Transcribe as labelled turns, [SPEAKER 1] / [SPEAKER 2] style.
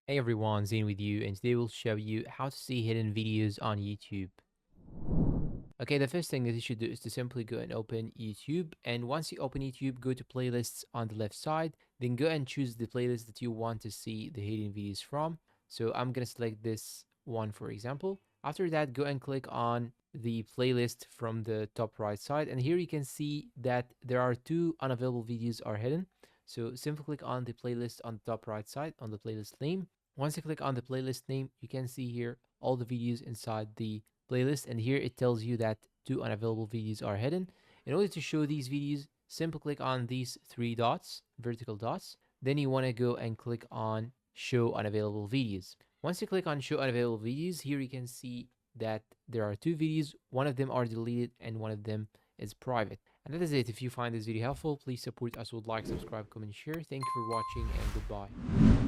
[SPEAKER 1] Hey everyone, Zane with you, and today we'll show you how to see hidden videos on YouTube. Okay, the first thing that you should do is to simply go and open YouTube, and once you open YouTube, go to playlists on the left side, then go and choose the playlist that you want to see the hidden videos from. So I'm gonna select this one for example. After that, go and click on the playlist from the top right side, and here you can see that there are two unavailable videos are hidden. So simply click on the playlist on the top right side on the playlist name. Once you click on the playlist name, you can see here all the videos inside the playlist, and here it tells you that two unavailable videos are hidden. In order to show these videos, simply click on these three dots, vertical dots. Then you want to go and click on show unavailable videos. Once you click on show unavailable videos, here you can see that there are two videos. One of them are deleted and one of them is private. And that is it. If you find this video helpful, please support us with like, subscribe, comment, share. Thank you for watching and goodbye.